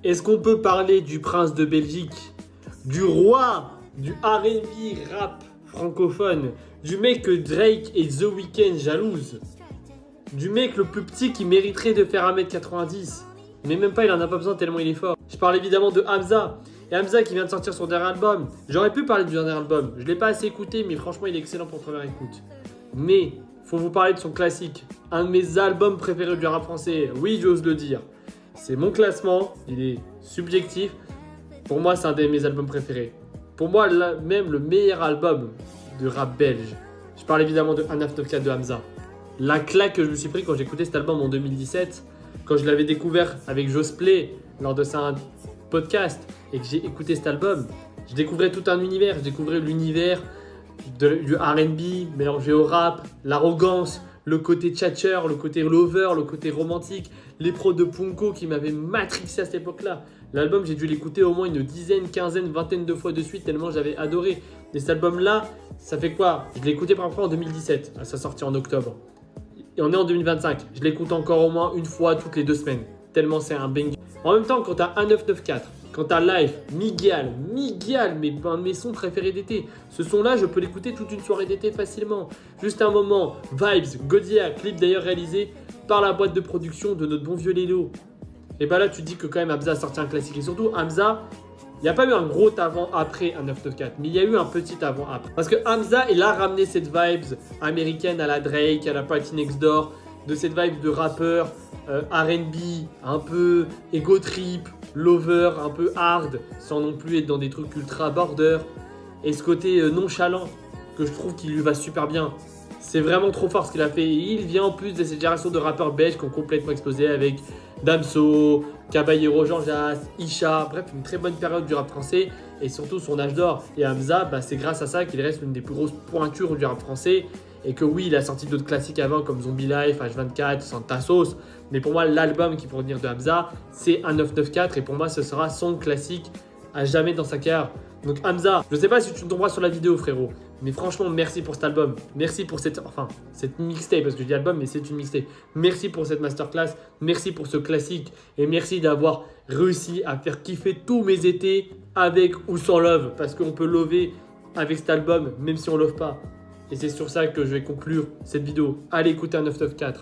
Est-ce qu'on peut parler du prince de Belgique, du roi du R&B rap francophone, du mec que Drake et The Weeknd jalousent, du mec le plus petit qui mériterait de faire 1m90, mais même pas, il en a pas besoin tellement il est fort. Je parle évidemment de Hamza, et Hamza qui vient de sortir son dernier album. J'aurais pu parler du dernier album, je l'ai pas assez écouté, mais franchement il est excellent pour première écoute. Mais faut vous parler de son classique, un de mes albums préférés du rap français, oui j'ose le dire. C'est mon classement, il est subjectif. Pour moi, c'est un de mes albums préférés. Pour moi, même le meilleur album de rap belge. Je parle évidemment de 1994 de Hamza. La claque que je me suis pris quand j'ai écouté cet album en 2017, quand je l'avais découvert avec Josplay lors de sa podcast et que j'ai écouté cet album, je découvrais tout un univers. Je découvrais l'univers du R&B mélangé au rap, l'arrogance, le côté tchatcher, le côté lover, le côté romantique, les prods de Punko qui m'avaient matrixé à cette époque-là. L'album, j'ai dû l'écouter au moins une dizaine, quinzaine, vingtaine de fois de suite tellement j'avais adoré. Et cet album-là, ça fait quoi? Je l'ai écouté par exemple en 2017, à sa sortie en octobre. Et on est en 2025. Je l'écoute encore au moins une fois toutes les 2 semaines. Tellement c'est un banger. En même temps, quand t'as 1994, quand t'as Life, Miguel, mais un de mes sons préférés d'été. Ce son-là, je peux l'écouter toute une soirée d'été facilement. Juste un moment, Vibes, Godia, clip d'ailleurs réalisé par la boîte de production de notre bon vieux Lélo. Et bah là, tu te dis que quand même Hamza a sorti un classique. Et surtout, Hamza, il n'y a pas eu un gros avant-après à 994, mais il y a eu un petit avant-après. Parce que Hamza, il a ramené cette vibes américaine à la Drake, à la Party Next Door, de cette vibe de rappeur, R&B, un peu ego trip, lover, un peu hard, sans non plus être dans des trucs ultra border. Et ce côté nonchalant, que je trouve qu'il lui va super bien. C'est vraiment trop fort ce qu'il a fait. Et il vient en plus de cette génération de rappeurs belges qui ont complètement explosé avec Damso, Caballero, Jean Jass, Isha. Bref, une très bonne période du rap français et surtout son âge d'or. Et Hamza, c'est grâce à ça qu'il reste l'une des plus grosses pointures du rap français. Et que oui, il a sorti d'autres classiques avant comme Zombie Life, H24, Santa Sauce. Mais pour moi, l'album qu'il faut retenir de Hamza, c'est 1994. Et pour moi, ce sera son classique à jamais dans sa carrière. Donc Hamza, je sais pas si tu tomberas sur la vidéo frérot, mais franchement merci pour cet album, merci pour cette mixtape, parce que je dis album mais c'est une mixtape. Merci pour cette masterclass, merci pour ce classique et merci d'avoir réussi à faire kiffer tous mes étés avec ou sans love, parce qu'on peut lover avec cet album même si on love pas. Et c'est sur ça que je vais conclure cette vidéo. Allez écouter 1994.